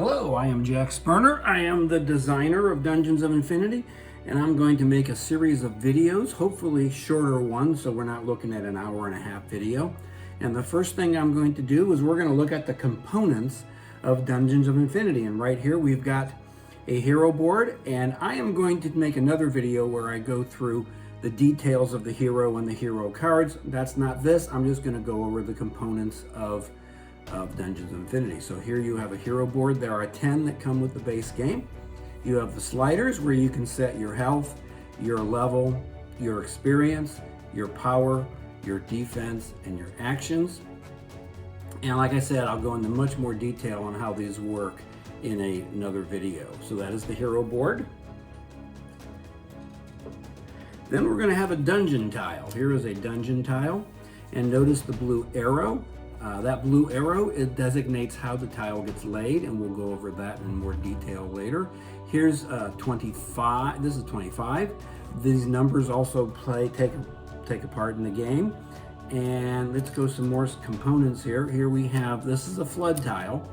Hello, I am Jack Sperner. I am the designer of Dungeons of Infinity, and I'm going to make a series of videos, hopefully shorter ones, so we're not looking at an hour-and-a-half video. And the first thing I'm going to do is we're going to look at the components of Dungeons of Infinity. And right here we've got a hero board, and I am going to make another video where I go through the details of the hero and the hero cards. That's not this. I'm just going to go over the components of Dungeons of Infinity. So here you have a hero board. There are 10 that come with the base game. You have the sliders where you can set your health, your level, your experience, your power, your defense, and your actions. And like I said, I'll go into much more detail on how these work in another video. So that is the hero board. Then we're going to have a dungeon tile. Here is a dungeon tile, and notice the blue arrow. That blue arrow, it designates how the tile gets laid, and we'll go over that in more detail later. Here's 25. This is 25. These numbers also take a part in the game. And let's go some more components here. Here we have, this is a flood tile.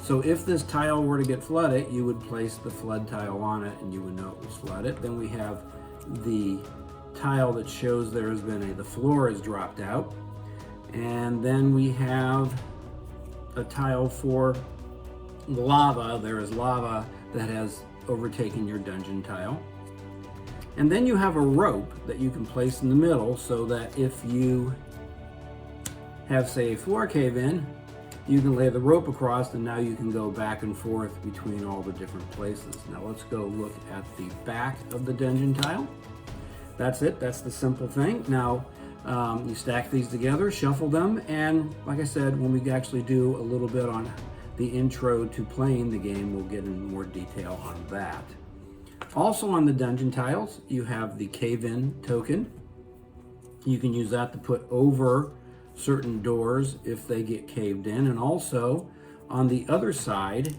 So if this tile were to get flooded, you would place the flood tile on it and you would know it was flooded. Then we have the tile that shows there has been the floor has dropped out. And then we have a tile for lava. There is lava that has overtaken your dungeon tile. And then you have a rope that you can place in the middle so that if you have, say, a floor cave in, you can lay the rope across and now you can go back and forth between all the different places. Now let's go look at the back of the dungeon tile. That's it. That's the simple thing. Now, you stack these together, shuffle them, and like I said, when we actually do a little bit on the intro to playing the game, we'll get in more detail on that. Also on the dungeon tiles, you have the cave-in token. You can use that to put over certain doors if they get caved in, and also on the other side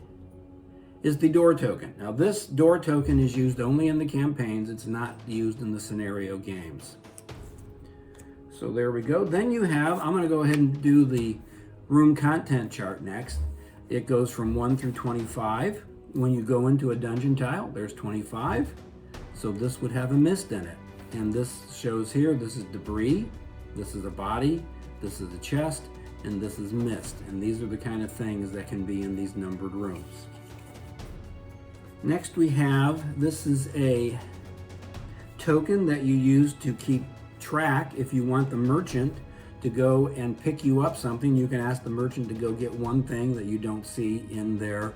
is the door token. Now this door token is used only in the campaigns. It's not used in the scenario games. So there we go. Then you have, I'm going to go ahead and do the room content chart next. It goes from 1 through 25. When you go into a dungeon tile, there's 25. So this would have a mist in it. And this shows here, this is debris, this is a body, this is a chest, and this is mist. And these are the kind of things that can be in these numbered rooms. Next we have, this is a token that you use to keep track. If you want the merchant to go and pick you up something, you can ask the merchant to go get one thing that you don't see in their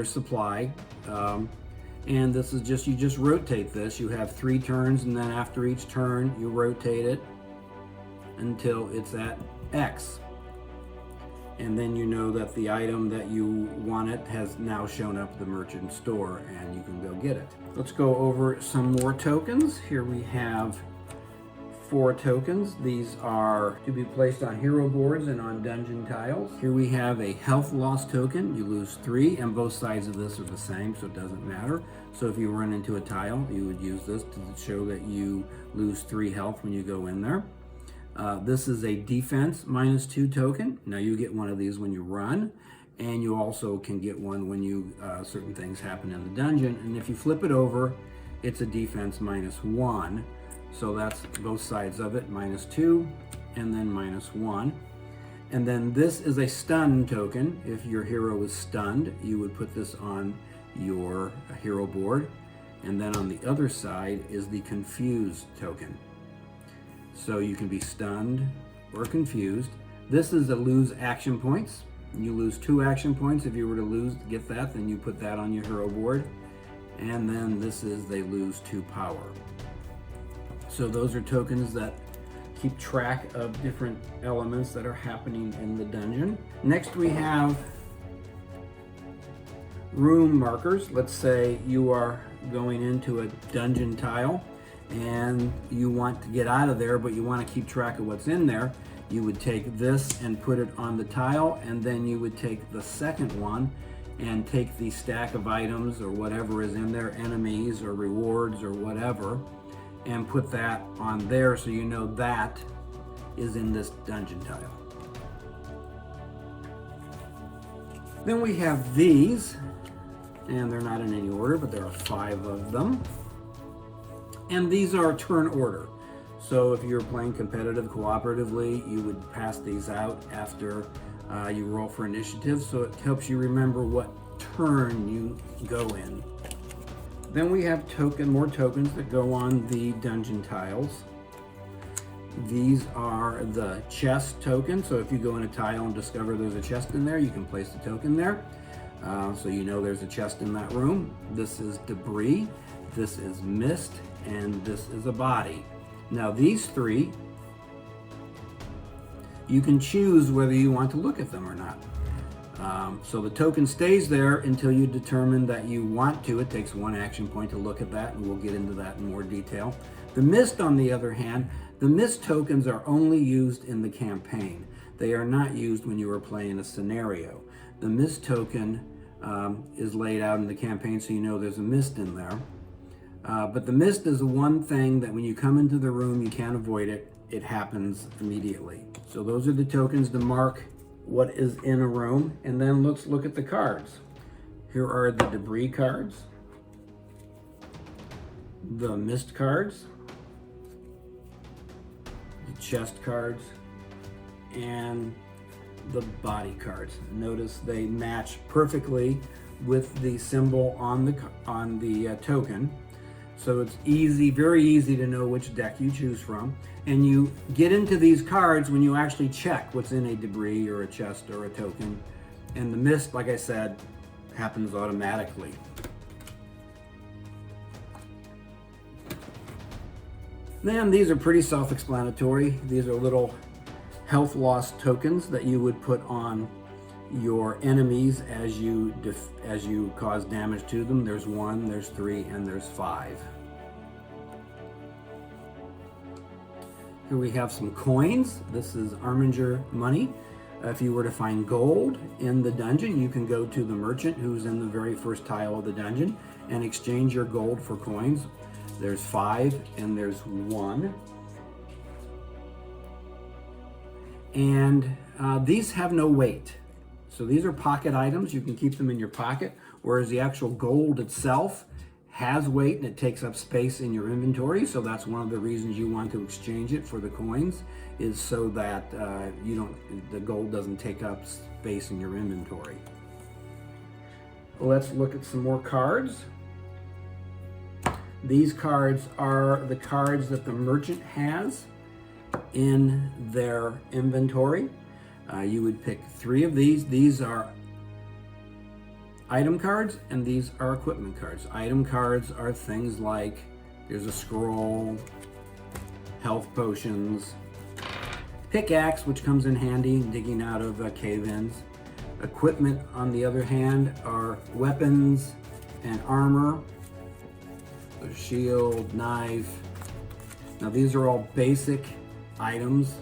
supply. And this is just, you just rotate this. You have 3 turns, and then after each turn you rotate it until it's at X. And then you know that the item that you wanted has now shown up at the merchant store and you can go get it. Let's go over some more tokens. Here we have 4 tokens. These are to be placed on hero boards and on dungeon tiles. Here we have a health loss token. You lose 3, and both sides of this are the same, so it doesn't matter. So if you run into a tile, you would use this to show that you lose 3 health when you go in there. This is a defense -2 token. Now you get one of these when you run, and you also can get one when you certain things happen in the dungeon. And if you flip it over, it's a defense -1. So that's both sides of it, -2 and then -1. And then this is a stun token. If your hero is stunned, you would put this on your hero board. And then on the other side is the confused token. So you can be stunned or confused. This is a lose action points. You lose 2 action points. If you were to get that, then you put that on your hero board. And then this is they lose 2 power. So those are tokens that keep track of different elements that are happening in the dungeon. Next we have room markers. Let's say you are going into a dungeon tile and you want to get out of there, but you want to keep track of what's in there. You would take this and put it on the tile, and then you would take the second one and take the stack of items or whatever is in there, enemies or rewards or whatever, and put that on there so you know that is in this dungeon tile. Then we have these. and they're not in any order, but there are 5 of them. And these are turn order. So if you're playing competitive cooperatively, you would pass these out after you roll for initiative, so it helps you remember what turn you go in. Then we have more tokens that go on the dungeon tiles. These are the chest tokens, so if you go in a tile and discover there's a chest in there, you can place the token there. So you know there's a chest in that room. This is debris, this is mist, and this is a body. Now these 3, you can choose whether you want to look at them or not. So the token stays there until you determine that you want to. It takes 1 action point to look at that, and we'll get into that in more detail. The mist, on the other hand, the mist tokens are only used in the campaign. They are not used when you are playing a scenario. The mist token is laid out in the campaign, so you know there's a mist in there. But the mist is the one thing that when you come into the room, you can't avoid it. It happens immediately. So those are the tokens to mark what is in a room. And then let's look at the cards. Here are the debris cards, the mist cards, the chest cards, and the body cards. Notice they match perfectly with the symbol on the token. So it's easy, very easy to know which deck you choose from. And you get into these cards when you actually check what's in a debris or a chest or a token. And the mist, like I said, happens automatically. Then these are pretty self-explanatory. These are little health loss tokens that you would put on your enemies as you cause damage to them. There's 1, there's 3, and there's 5. Here we have some coins. This is Arminger money. If you were to find gold in the dungeon, you can go to the merchant who's in the very first tile of the dungeon and exchange your gold for coins. There's 5 and there's 1. And these have no weight. So these are pocket items. You can keep them in your pocket, whereas the actual gold itself has weight and it takes up space in your inventory. So that's one of the reasons you want to exchange it for the coins, is so that the gold doesn't take up space in your inventory. Let's look at some more cards. These cards are the cards that the merchant has in their inventory. You would pick 3 of these. These are item cards and these are equipment cards. Item cards are things like, there's a scroll, health potions, pickaxe, which comes in handy digging out of cave-ins. Equipment, on the other hand, are weapons and armor. A shield, knife. Now these are all basic items,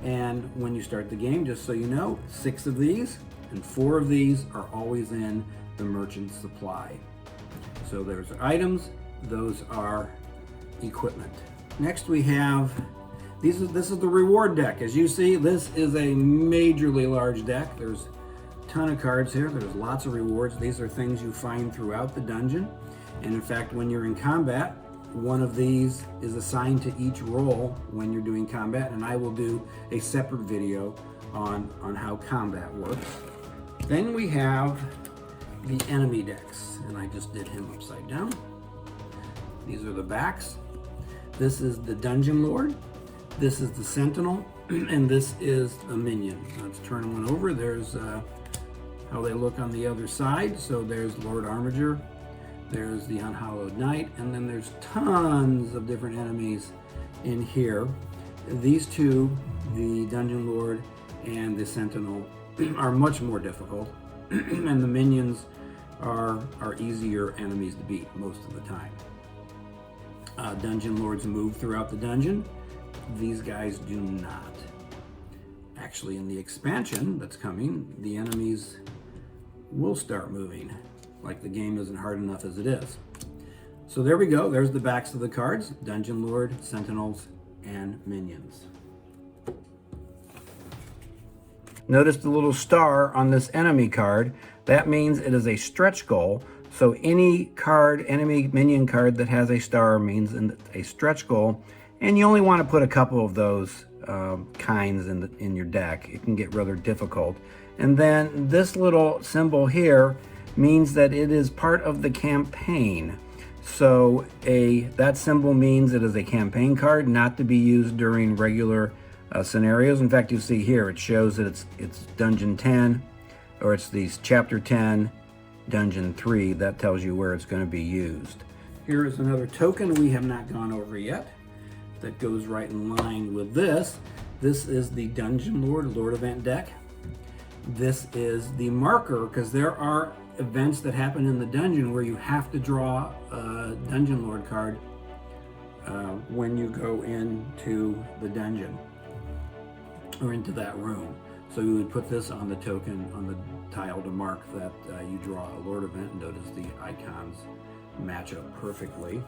and when you start the game, just so you know, 6 of these and 4 of these are always in the merchant's supply. So there's items, those are equipment. Next we have, this is the reward deck. As you see, this is a majorly large deck. There's a ton of cards here. There's lots of rewards. These are things you find throughout the dungeon. And in fact, when you're in combat, one of these is assigned to each role when you're doing combat, and I will do a separate video on how combat works. Then we have the enemy decks, and I just did him upside down. These are the backs. This is the Dungeon Lord, this is the Sentinel, and this is the Minion. Let's turn one over. There's how they look on the other side. So there's Lord Armiger, there's the Unhallowed Knight, and then there's tons of different enemies in here. These 2, the Dungeon Lord and the Sentinel, are much more difficult, and the minions are easier enemies to beat most of the time. Dungeon Lords move throughout the dungeon. These guys do not. Actually, in the expansion that's coming, the enemies will start moving. Like the game isn't hard enough as it is. So there we go. There's the backs of the cards. Dungeon Lord, Sentinels, and Minions. Notice the little star on this enemy card. That means it is a stretch goal. So any card, enemy minion card that has a star means a stretch goal. And you only want to put a couple of those kinds in your deck. It can get rather difficult. And then this little symbol here means that it is part of the campaign. So that symbol means it is a campaign card, not to be used during regular scenarios. In fact, you see here, it shows that it's Dungeon 10, or it's these Chapter 10, Dungeon 3. That tells you where it's going to be used. Here is another token we have not gone over yet that goes right in line with this. This is the Dungeon Lord event deck. This is the marker, because there are events that happen in the dungeon where you have to draw a Dungeon Lord card when you go into the dungeon or into that room. So you would put this on the token, on the tile, to mark that you draw a Lord event, and notice the icons match up perfectly.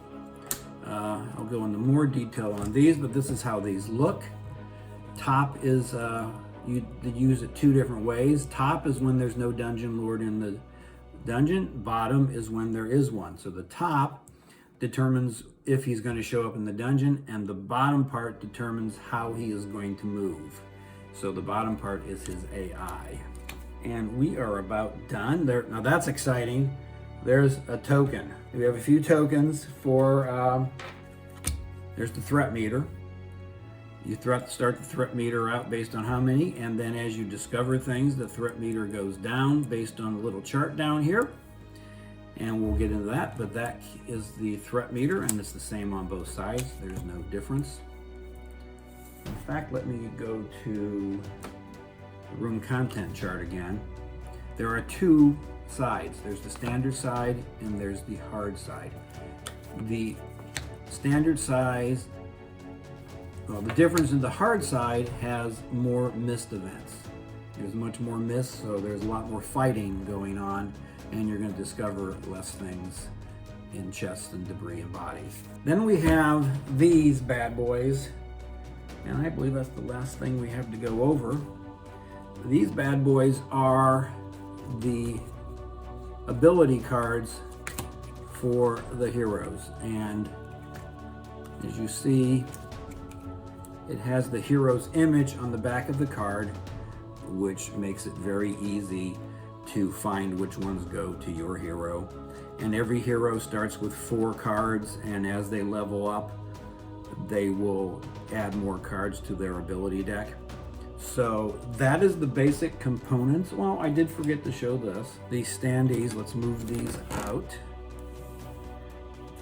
I'll go into more detail on these, but this is how these look. Top is, you use it two different ways. Top is when there's no Dungeon Lord in the dungeon. Bottom is when there is one. So the top determines if he's going to show up in the dungeon, and the bottom part determines how he is going to move. So the bottom part is his AI. And we are about done. Now that's exciting. There's a token. We have a few tokens for, there's the threat meter. You start the threat meter out based on how many, and then as you discover things, the threat meter goes down based on a little chart down here. And we'll get into that, but that is the threat meter, and it's the same on both sides. There's no difference. In fact, let me go to the room content chart again. There are two sides. There's the standard side and there's the hard side. The standard size, well, the difference in the hard side has more missed events. There's much more mist, so there's a lot more fighting going on, and you're going to discover less things in chests and debris and bodies. Then we have these bad boys, and I believe that's the last thing we have to go over. These bad boys are the ability cards for the heroes, and as you see, it has the hero's image on the back of the card, which makes it very easy to find which ones go to your hero. And every hero starts with 4 cards, and as they level up, they will add more cards to their ability deck. So that is the basic components. Well, I did forget to show this. These standees, let's move these out.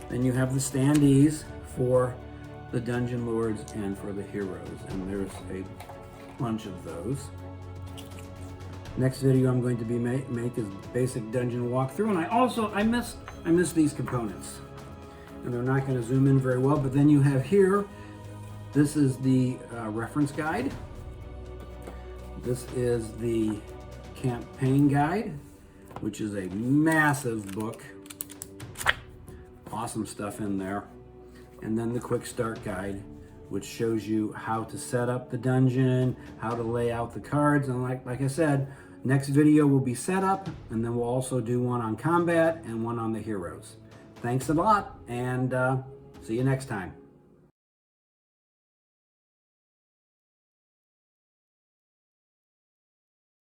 Then you have the standees for the Dungeon Lords and for the heroes, and there's a bunch of those. Next video I'm going to be make is basic dungeon walkthrough, and I miss these components, and they're not going to zoom in very well. But then you have here, this is the reference guide. This is the campaign guide, which is a massive book. Awesome stuff in there. And then the quick start guide, which shows you how to set up the dungeon, how to lay out the cards. And like I said, next video will be setup, and then we'll also do one on combat and one on the heroes. Thanks a lot, and see you next time.